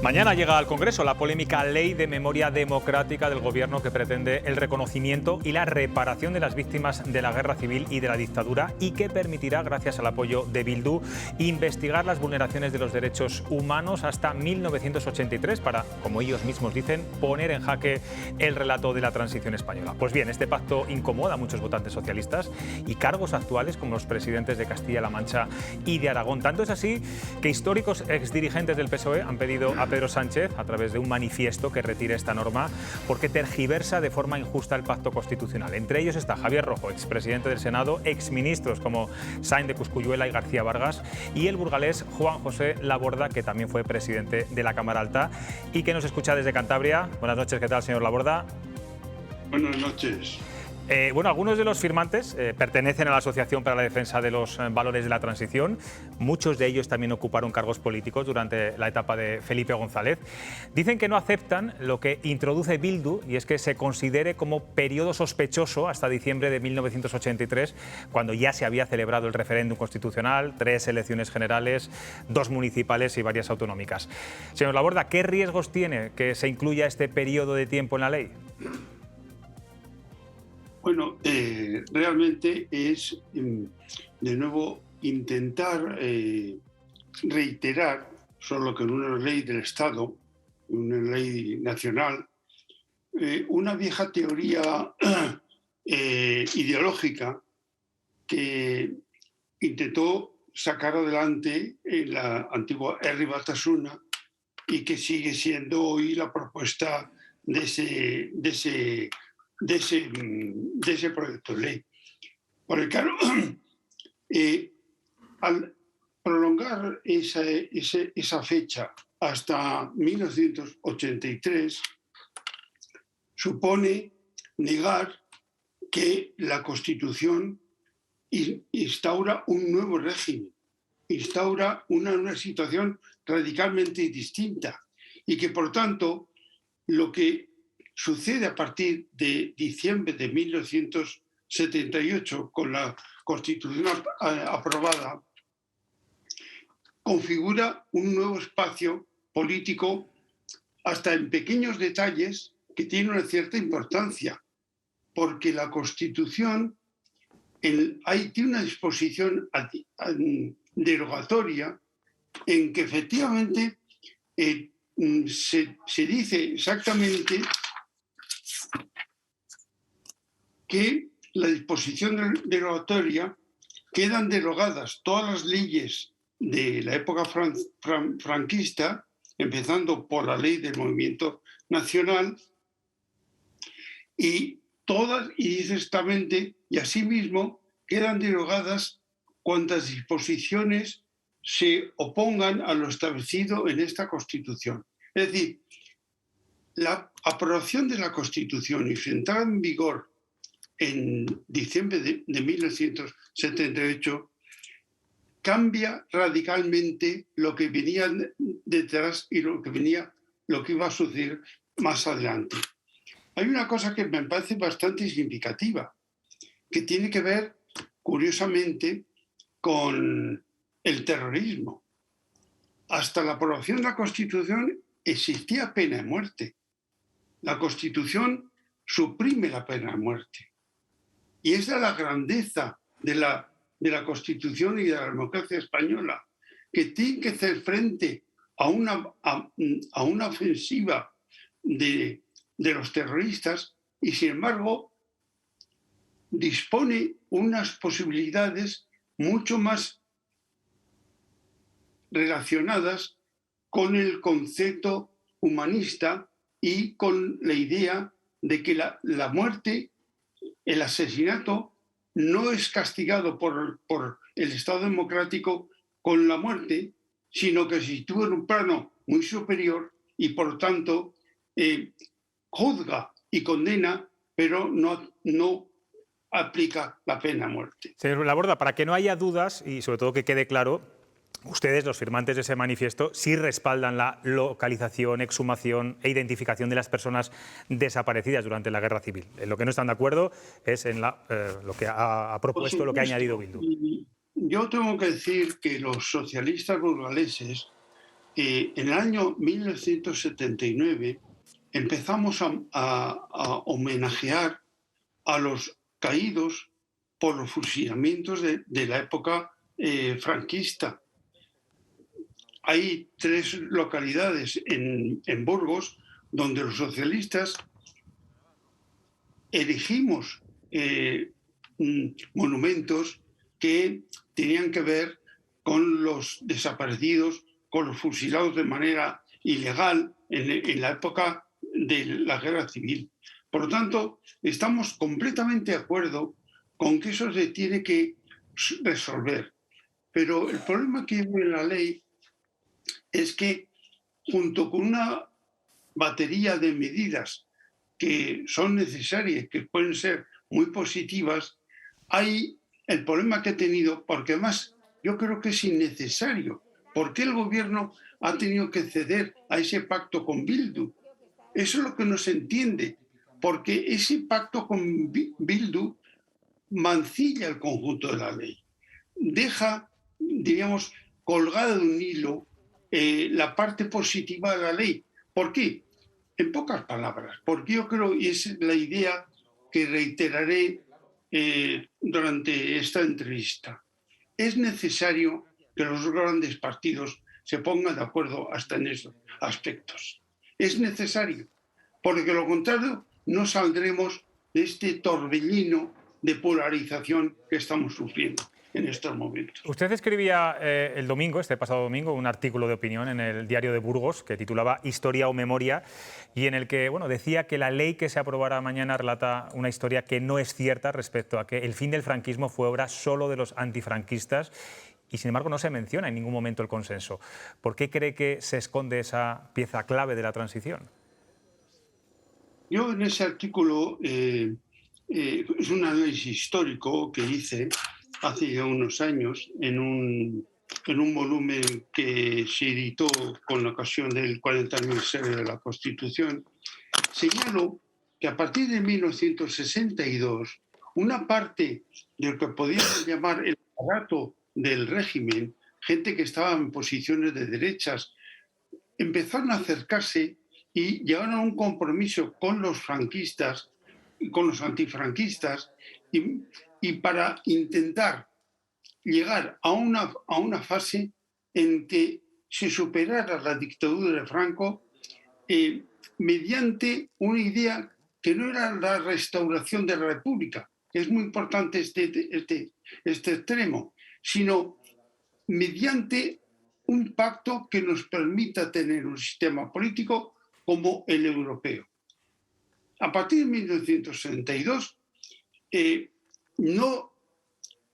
Mañana llega al Congreso la polémica Ley de Memoria Democrática del Gobierno que pretende el reconocimiento y la reparación de las víctimas de la guerra civil y de la dictadura y que permitirá, gracias al apoyo de Bildu, investigar las vulneraciones de los derechos humanos hasta 1983 para, como ellos mismos dicen, poner en jaque el relato de la transición española. Pues bien, este pacto incomoda a muchos votantes socialistas y cargos actuales como los presidentes de Castilla-La Mancha y de Aragón. Tanto es así que históricos exdirigentes del PSOE han pedido a Pedro Sánchez, a través de un manifiesto, que retire esta norma porque tergiversa de forma injusta el pacto constitucional. Entre ellos está Javier Rojo, expresidente del Senado, exministros como Sainz de Cosculluela y García Vargas, y el burgalés Juan José Laborda, que también fue presidente de la Cámara Alta y que nos escucha desde Cantabria. Buenas noches, ¿qué tal, señor Laborda? Buenas noches. Bueno, algunos de los firmantes pertenecen a la Asociación para la Defensa de los Valores de la Transición. Muchos de ellos también ocuparon cargos políticos durante la etapa de Felipe González. Dicen que no aceptan lo que introduce Bildu, y es que se considere como periodo sospechoso hasta diciembre de 1983, cuando ya se había celebrado el referéndum constitucional, 3 elecciones generales, 2 municipales y varias autonómicas. Señor Laborda, ¿qué riesgos tiene que se incluya este periodo de tiempo en la ley? Bueno, realmente es, de nuevo, intentar reiterar, solo que en una ley del Estado, una ley nacional, una vieja teoría ideológica que intentó sacar adelante en la antigua Herri Batasuna y que sigue siendo hoy la propuesta de ese proyecto de ley. Porque claro, al prolongar esa fecha hasta 1983, supone negar que la Constitución instaura un nuevo régimen, instaura una situación radicalmente distinta y que, por tanto, lo que sucede a partir de diciembre de 1978 con la Constitución aprobada configura un nuevo espacio político hasta en pequeños detalles que tiene una cierta importancia, porque la Constitución tiene una disposición derogatoria en que efectivamente se dice exactamente que la disposición derogatoria quedan derogadas todas las leyes de la época franquista, empezando por la ley del movimiento nacional, y dice exactamente, y asimismo quedan derogadas cuantas disposiciones se opongan a lo establecido en esta Constitución. Es decir, la aprobación de la Constitución y su entrada en vigor en diciembre de 1978 cambia radicalmente lo que venía detrás y lo que iba a suceder más adelante. Hay una cosa que me parece bastante significativa, que tiene que ver, curiosamente, con el terrorismo. Hasta la aprobación de la Constitución existía pena de muerte. La Constitución suprime la pena de muerte. Y esa es la grandeza de la Constitución y de la democracia española, que tiene que hacer frente a una ofensiva de los terroristas y, sin embargo, dispone unas posibilidades mucho más relacionadas con el concepto humanista y con la idea de que la muerte, el asesinato, no es castigado por el Estado democrático con la muerte, sino que se sitúa en un plano muy superior y, por lo tanto, juzga y condena, pero no aplica la pena de muerte. Señor Laborda, para que no haya dudas y sobre todo que quede claro, ustedes, los firmantes de ese manifiesto, sí respaldan la localización, exhumación e identificación de las personas desaparecidas durante la Guerra Civil. En lo que no están de acuerdo es en lo que ha propuesto, lo que ha añadido Bildu. Yo tengo que decir que los socialistas burgaleses en el año 1979 empezamos a homenajear a los caídos por los fusilamientos de la época franquista. Hay 3 localidades en Burgos donde los socialistas erigimos monumentos que tenían que ver con los desaparecidos, con los fusilados de manera ilegal en la época de la guerra civil. Por lo tanto, estamos completamente de acuerdo con que eso se tiene que resolver. Pero el problema que hay en la ley es que, junto con una batería de medidas que son necesarias, que pueden ser muy positivas, hay el problema que he tenido, porque además yo creo que es innecesario. ¿Por qué el gobierno ha tenido que ceder a ese pacto con Bildu? Eso es lo que no se entiende, porque ese pacto con Bildu mancilla el conjunto de la ley. Deja, diríamos, colgada de un hilo la parte positiva de la ley. ¿Por qué? En pocas palabras, porque yo creo, y es la idea que reiteraré durante esta entrevista, es necesario que los grandes partidos se pongan de acuerdo hasta en esos aspectos. Es necesario, porque de lo contrario no saldremos de este torbellino de polarización que estamos sufriendo en estos momentos. Usted escribía el domingo, este pasado domingo, un artículo de opinión en el Diario de Burgos que titulaba Historia o Memoria y en el que decía que la ley que se aprobará mañana relata una historia que no es cierta respecto a que el fin del franquismo fue obra solo de los antifranquistas y, sin embargo, no se menciona en ningún momento el consenso. ¿Por qué cree que se esconde esa pieza clave de la transición? Yo en ese artículo, es un análisis histórico que hice hace ya unos años en un volumen que se editó con la ocasión del 40 aniversario de la Constitución. Señalo que a partir de 1962, una parte de lo que podíamos llamar el aparato del régimen, gente que estaba en posiciones de derechas, empezaron a acercarse y llegaron a un compromiso con los franquistas y con los antifranquistas y para intentar llegar a una fase en que se superara la dictadura de Franco mediante una idea que no era la restauración de la República, que es muy importante este extremo, sino mediante un pacto que nos permita tener un sistema político como el europeo. A partir de 1962,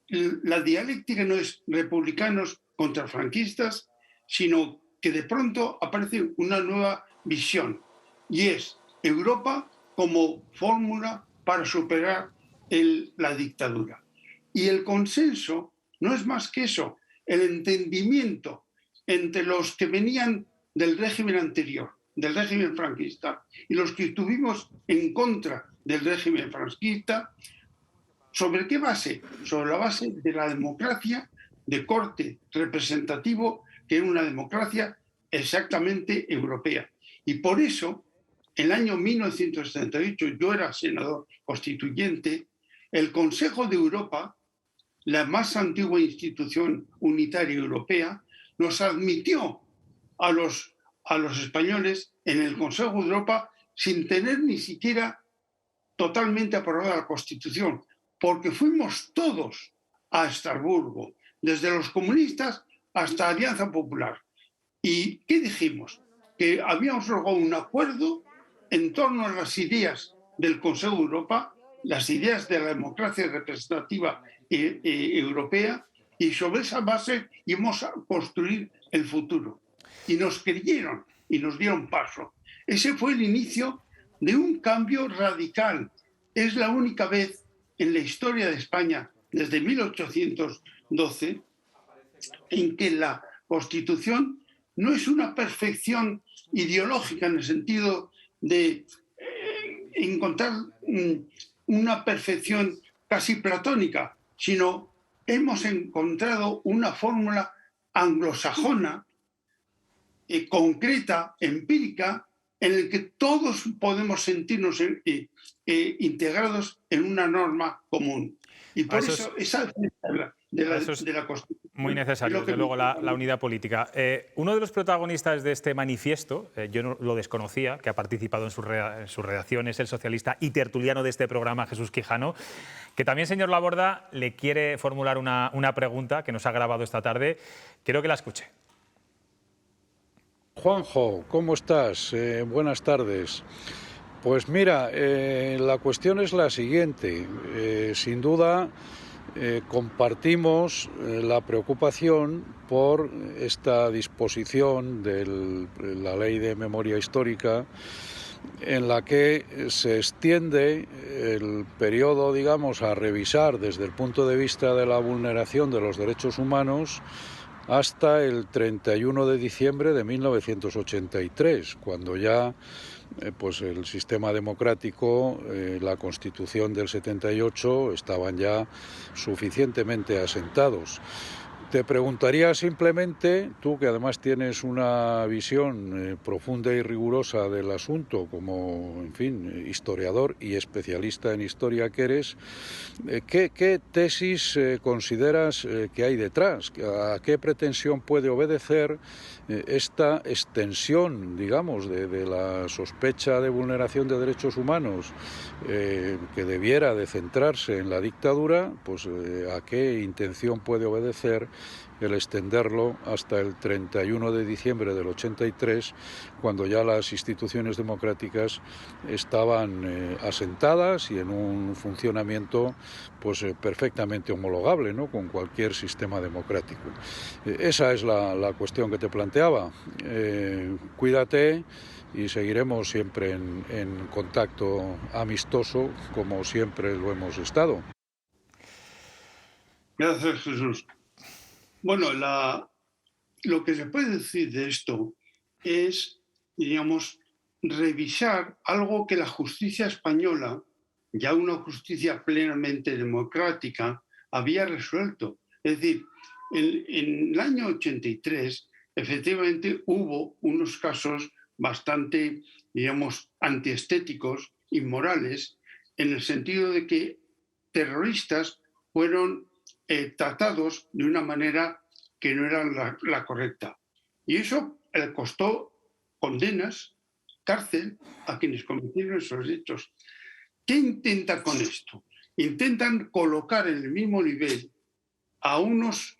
la dialéctica no es republicanos contra franquistas, sino que de pronto aparece una nueva visión, y es Europa como fórmula para superar la dictadura. Y el consenso no es más que eso, el entendimiento entre los que venían del régimen anterior, del régimen franquista, y los que estuvimos en contra del régimen franquista. ¿Sobre qué base? Sobre la base de la democracia de corte representativo, que era una democracia exactamente europea. Y por eso, en el año 1978, yo era senador constituyente, el Consejo de Europa, la más antigua institución unitaria europea, nos admitió a los españoles en el Consejo de Europa sin tener ni siquiera totalmente aprobada la Constitución, porque fuimos todos a Estrasburgo, desde los comunistas hasta Alianza Popular. ¿Y qué dijimos? Que habíamos logrado un acuerdo en torno a las ideas del Consejo de Europa, las ideas de la democracia representativa europea, y sobre esa base íbamos a construir el futuro. Y nos creyeron y nos dieron paso. Ese fue el inicio de un cambio radical. Es la única vez en la historia de España, desde 1812, en que la Constitución no es una perfección ideológica en el sentido de encontrar una perfección casi platónica, sino hemos encontrado una fórmula anglosajona concreta, empírica, en el que todos podemos sentirnos integrados en una norma común. Y por Eso es, eso esa eso es de la Constitución muy es necesario, lo que desde me luego, gusta la mucho. unidad política. Uno de los protagonistas de este manifiesto, yo no lo desconocía, que ha participado en en su redacción, es el socialista y tertuliano de este programa, Jesús Quijano, que también, señor Laborda, le quiere formular una pregunta que nos ha grabado esta tarde. Quiero que la escuche. Juanjo, ¿cómo estás? Buenas tardes. Pues mira, la cuestión es la siguiente. Sin duda, compartimos la preocupación por esta disposición de la Ley de Memoria Histórica, en la que se extiende el periodo, digamos, a revisar desde el punto de vista de la vulneración de los derechos humanos hasta el 31 de diciembre de 1983, cuando ya pues el sistema democrático, la Constitución del 78 estaban ya suficientemente asentados. Te preguntaría simplemente, tú que además tienes una visión profunda y rigurosa del asunto, como, en fin, historiador y especialista en historia que eres, ¿qué tesis consideras que hay detrás? ¿A qué pretensión puede obedecer esta extensión, digamos, de la sospecha de vulneración de derechos humanos que debiera de centrarse en la dictadura? Pues ¿a qué intención puede obedecer el extenderlo hasta el 31 de diciembre del 83, cuando ya las instituciones democráticas estaban asentadas y en un funcionamiento pues perfectamente homologable, ¿no?, con cualquier sistema democrático? Esa es la cuestión que te planteaba. Cuídate y seguiremos siempre en contacto amistoso, como siempre lo hemos estado. Gracias, Jesús. Bueno, lo que se puede decir de esto es, digamos, revisar algo que la justicia española, ya una justicia plenamente democrática, había resuelto. Es decir, en el año 83, efectivamente, hubo unos casos bastante, digamos, antiestéticos, inmorales, en el sentido de que terroristas fueron tratados de una manera que no era la correcta. Y eso costó condenas, cárcel a quienes cometieron esos hechos. ¿Qué intentan con esto? Intentan colocar en el mismo nivel a unos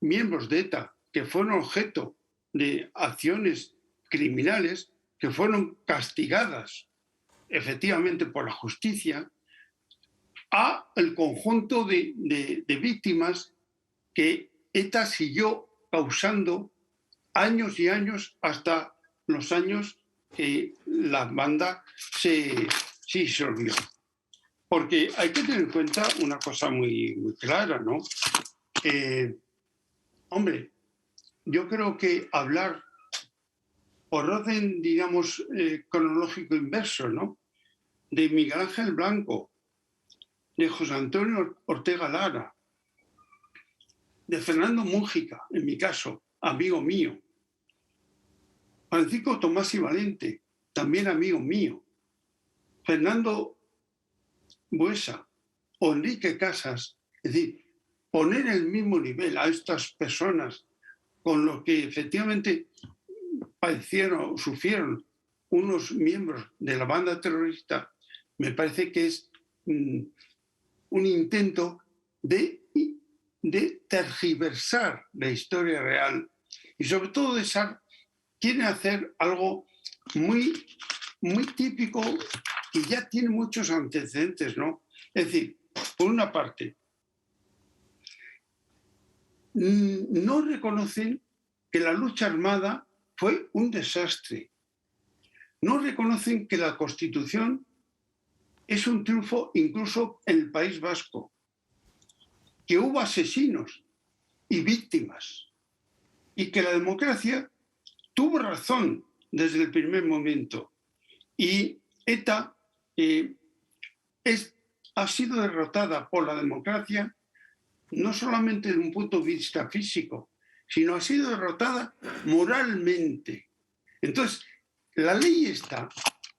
miembros de ETA que fueron objeto de acciones criminales, que fueron castigadas efectivamente por la justicia, a el conjunto de víctimas que ETA siguió causando años y años hasta los años que la banda se disolvió. Porque hay que tener en cuenta una cosa muy clara, ¿no? Hombre, yo creo que hablar por orden, digamos, cronológico inverso, ¿no?, de Miguel Ángel Blanco, de José Antonio Ortega Lara, de Fernando Mújica, en mi caso, amigo mío, Francisco Tomás y Valente, también amigo mío, Fernando Buesa o Enrique Casas, es decir, poner el mismo nivel a estas personas con lo que efectivamente padecieron o sufrieron unos miembros de la banda terrorista, me parece que es un intento de tergiversar la historia real y sobre todo quieren hacer algo muy, muy típico que ya tiene muchos antecedentes, ¿no? Es decir, por una parte, no reconocen que la lucha armada fue un desastre. No reconocen que la Constitución es un triunfo incluso en el País Vasco, que hubo asesinos y víctimas, y que la democracia tuvo razón desde el primer momento. Y ETA ha sido derrotada por la democracia no solamente desde un punto de vista físico, sino ha sido derrotada moralmente. Entonces, la ley esta,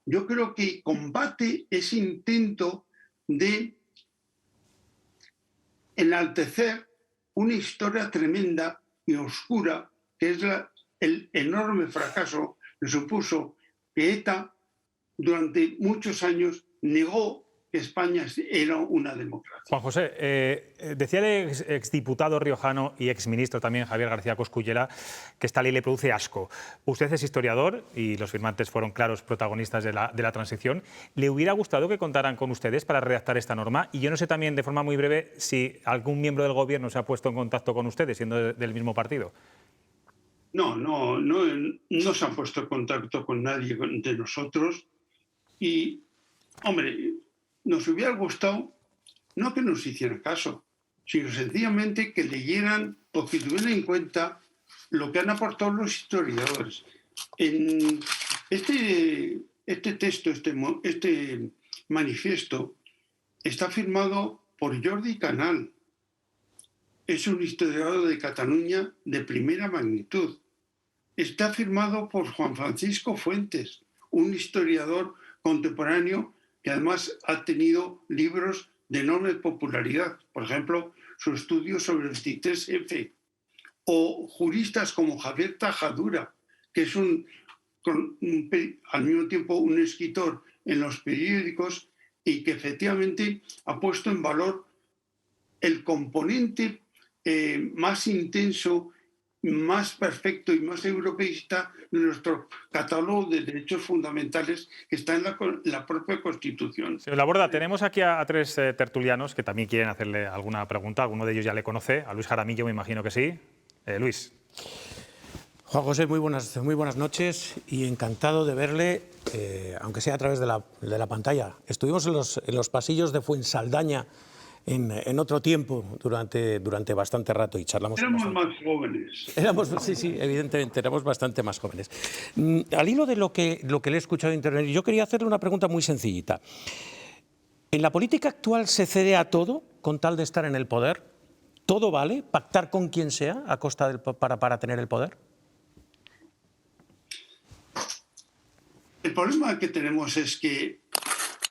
yo creo que combate ese intento de enaltecer una historia tremenda y oscura, que es el enorme fracaso que supuso que ETA durante muchos años negó que España era una democracia. Juan José, decía el exdiputado riojano y exministro también, Javier García Coscullera, que esta ley le produce asco. Usted es historiador y los firmantes fueron claros protagonistas de la transición. ¿Le hubiera gustado que contaran con ustedes para redactar esta norma? Y yo no sé también, de forma muy breve, si algún miembro del Gobierno se ha puesto en contacto con ustedes, siendo del mismo partido. No se han puesto en contacto con nadie de nosotros y, hombre, nos hubiera gustado no que nos hicieran caso, sino sencillamente que leyeran o que tuvieran en cuenta lo que han aportado los historiadores. En este texto, este manifiesto, está firmado por Jordi Canal. Es un historiador de Cataluña de primera magnitud. Está firmado por Juan Francisco Fuentes, un historiador contemporáneo que además ha tenido libros de enorme popularidad. Por ejemplo, su estudio sobre el 23F. O juristas como Javier Tajadura, que es al mismo tiempo un escritor en los periódicos y que efectivamente ha puesto en valor el componente más intenso, más perfecto y más europeísta de nuestro catálogo de derechos fundamentales que está en la propia Constitución. Señor Laborda, tenemos aquí a tres tertulianos que también quieren hacerle alguna pregunta. Alguno de ellos ya le conoce. A Luis Jaramillo me imagino que sí. Luis. Juan José, muy buenas noches y encantado de verle, aunque sea a través de la pantalla. Estuvimos en los pasillos de Fuensaldaña en otro tiempo, durante bastante rato, y charlamos. Éramos más jóvenes. Sí, evidentemente, éramos bastante más jóvenes. Al hilo de lo que le he escuchado intervenir, yo quería hacerle una pregunta muy sencillita. ¿En la política actual se cede a todo con tal de estar en el poder? ¿Todo vale? ¿Pactar con quien sea a costa para tener el poder? El problema que tenemos es que,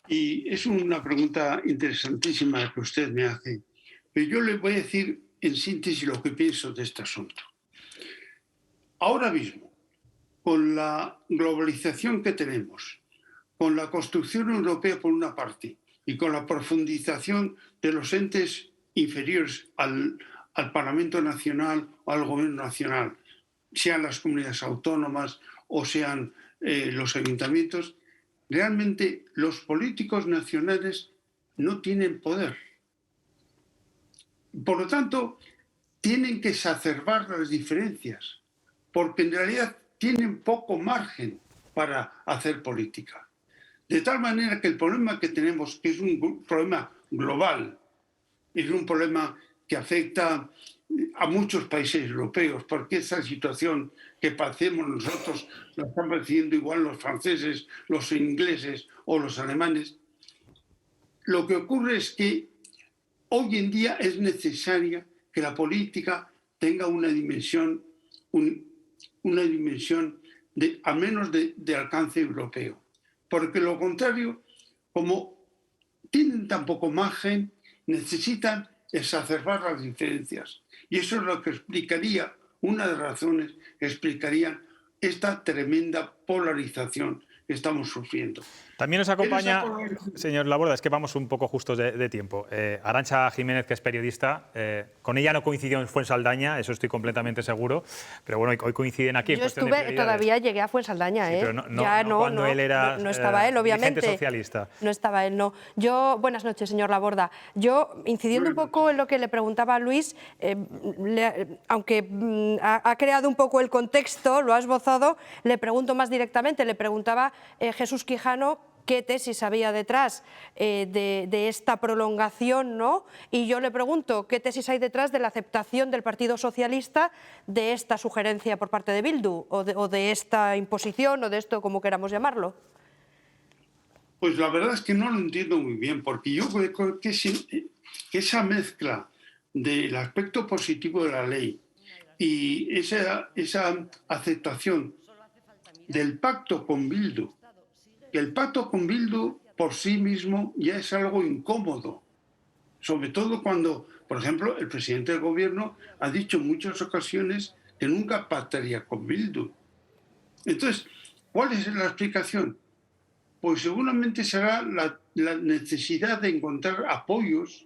y es una pregunta interesantísima que usted me hace, pero yo le voy a decir en síntesis lo que pienso de este asunto. Ahora mismo, con la globalización que tenemos, con la construcción europea por una parte y con la profundización de los entes inferiores al Parlamento Nacional o al Gobierno Nacional, sean las comunidades autónomas o sean los ayuntamientos, realmente los políticos nacionales no tienen poder. Por lo tanto, tienen que exacerbar las diferencias, porque en realidad tienen poco margen para hacer política. De tal manera que el problema que tenemos, que es un problema global, es un problema que afecta a muchos países europeos, porque esa situación que padecemos nosotros la están padeciendo igual los franceses, los ingleses o los alemanes. Lo que ocurre es que hoy en día es necesaria que la política tenga una dimensión al menos de alcance europeo. Porque lo contrario, como tienen tan poco margen, necesitan exacerbar las diferencias. Y eso es lo que explicaría, una de las razones que explicarían esta tremenda polarización que estamos sufriendo. También nos acompaña, señor Laborda, es que vamos un poco justos de tiempo. Arantxa Jiménez, que es periodista, con ella no coincidió en Fuensaldaña, eso estoy completamente seguro, pero bueno, hoy coinciden aquí. Yo todavía llegué a Fuensaldaña, sí, pero cuando él era no estaba él, obviamente. Socialista. No estaba él, no. Buenas noches, señor Laborda. Yo, incidiendo un poco en lo que le preguntaba a Luis, aunque ha creado un poco el contexto, lo ha esbozado, le pregunto más directamente, le preguntaba Jesús Quijano qué tesis había detrás de esta prolongación, ¿no? Y yo le pregunto qué tesis hay detrás de la aceptación del Partido Socialista de esta sugerencia por parte de Bildu, o de esta imposición, o de esto, como queramos llamarlo. Pues la verdad es que no lo entiendo muy bien, porque yo creo que esa mezcla del aspecto positivo de la ley y esa aceptación del pacto con Bildu, que el pacto con Bildu por sí mismo ya es algo incómodo, sobre todo cuando, por ejemplo, el presidente del gobierno ha dicho en muchas ocasiones que nunca pactaría con Bildu. Entonces, ¿cuál es la explicación? Pues seguramente será la necesidad de encontrar apoyos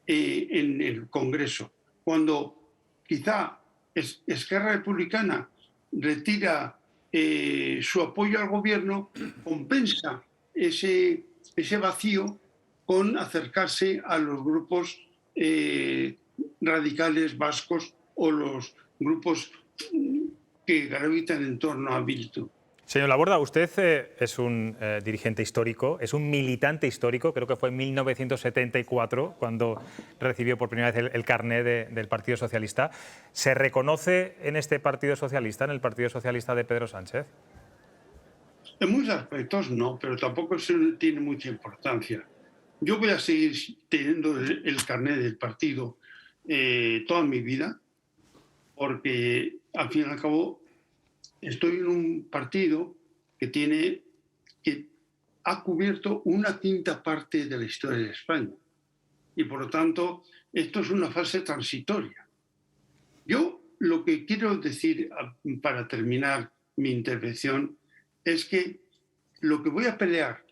en el Congreso. Cuando quizá Esquerra Republicana retira su apoyo al gobierno, compensa ese vacío con acercarse a los grupos radicales vascos o los grupos que gravitan en torno a Bildu. Señor Laborda, usted es un dirigente histórico, es un militante histórico, creo que fue en 1974 cuando recibió por primera vez el carné del Partido Socialista. ¿Se reconoce en este Partido Socialista, en el Partido Socialista de Pedro Sánchez? En muchos aspectos no, pero tampoco eso tiene mucha importancia. Yo voy a seguir teniendo el carné del partido toda mi vida, porque al fin y al cabo estoy en un partido que ha cubierto una quinta parte de la historia de España. Y por lo tanto, esto es una fase transitoria. Yo lo que quiero decir para terminar mi intervención es que lo que voy a pelear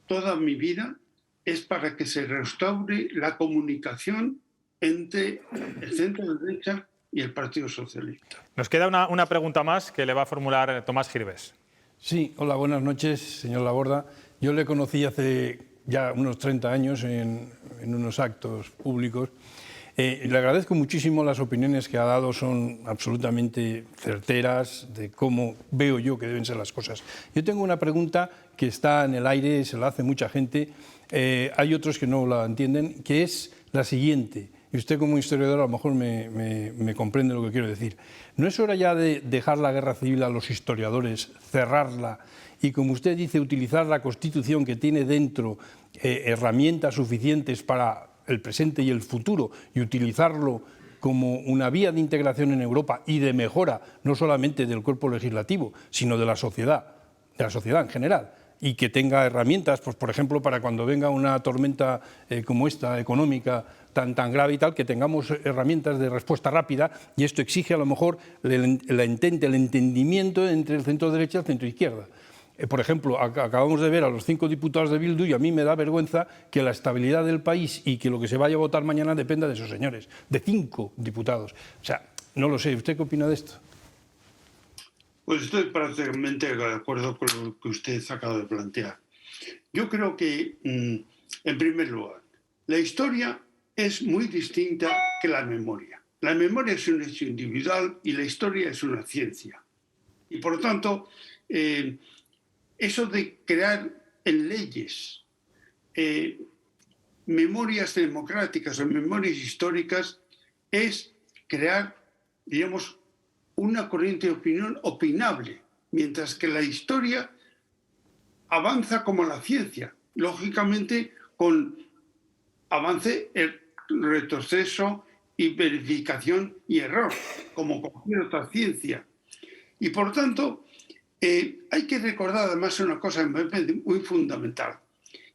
toda mi vida es para que se restaure la comunicación entre el centro derecha y el Partido Socialista. Nos queda una pregunta más que le va a formular Tomás Girbes. Sí, hola, buenas noches, señor Laborda. Yo le conocí hace ya unos 30 años en unos actos públicos. Le agradezco muchísimo las opiniones que ha dado, son absolutamente certeras de cómo veo yo que deben ser las cosas. Yo tengo una pregunta que está en el aire, se la hace mucha gente, hay otros que no la entienden, que es la siguiente. Y usted como historiador a lo mejor me comprende lo que quiero decir. ¿No es hora ya de dejar la guerra civil a los historiadores, cerrarla y, como usted dice, utilizar la Constitución que tiene dentro herramientas suficientes para el presente y el futuro y utilizarlo como una vía de integración en Europa y de mejora no solamente del cuerpo legislativo, sino de la sociedad en general? Y que tenga herramientas, pues, por ejemplo, para cuando venga una tormenta como esta, económica, tan grave y tal, que tengamos herramientas de respuesta rápida, y esto exige a lo mejor el entendimiento entre el centro derecha y el centro izquierda. Por ejemplo, acabamos de ver a los 5 diputados de Bildu y a mí me da vergüenza que la estabilidad del país y que lo que se vaya a votar mañana dependa de esos señores, de 5 diputados. O sea, no lo sé, ¿usted qué opina de esto? Pues estoy prácticamente de acuerdo con lo que usted acaba de plantear. Yo creo que, en primer lugar, la historia es muy distinta que la memoria. La memoria es un hecho individual y la historia es una ciencia. Y por lo tanto, eso de crear en leyes memorias democráticas o memorias históricas es crear, digamos, una corriente de opinión opinable, mientras que la historia avanza como la ciencia, lógicamente con avance, retroceso y verificación y error, como cualquier otra ciencia. Y por tanto, hay que recordar además una cosa muy fundamental,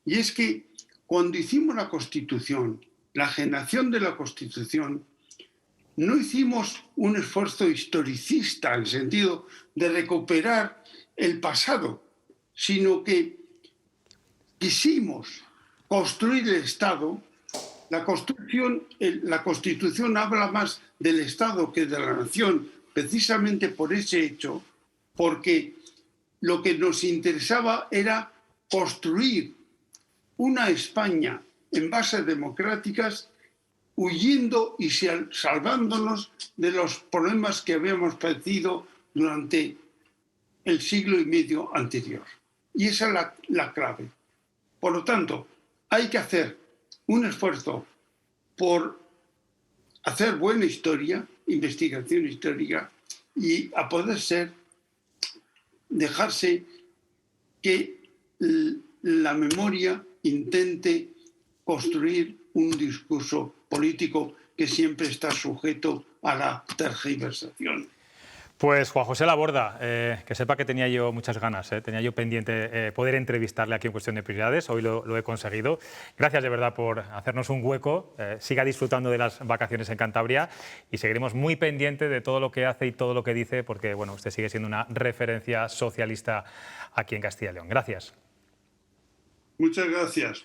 y es que cuando hicimos la Constitución, la generación de la Constitución, no hicimos un esfuerzo historicista en el sentido de recuperar el pasado, sino que quisimos construir el Estado. La Constitución habla más del Estado que de la nación, precisamente por ese hecho, porque lo que nos interesaba era construir una España en bases democráticas, huyendo y salvándonos de los problemas que habíamos padecido durante el siglo y medio anterior. Y esa es la clave. Por lo tanto, hay que hacer un esfuerzo por hacer buena historia, investigación histórica, y a poder ser, dejarse que la memoria intente construir un discurso político que siempre está sujeto a la tergiversación. Pues Juan José Laborda, que sepa que tenía yo muchas ganas, tenía yo pendiente poder entrevistarle aquí en Cuestión de Prioridades, hoy lo he conseguido. Gracias de verdad por hacernos un hueco, siga disfrutando de las vacaciones en Cantabria y seguiremos muy pendientes de todo lo que hace y todo lo que dice, porque bueno, usted sigue siendo una referencia socialista aquí en Castilla y León. Gracias. Muchas gracias.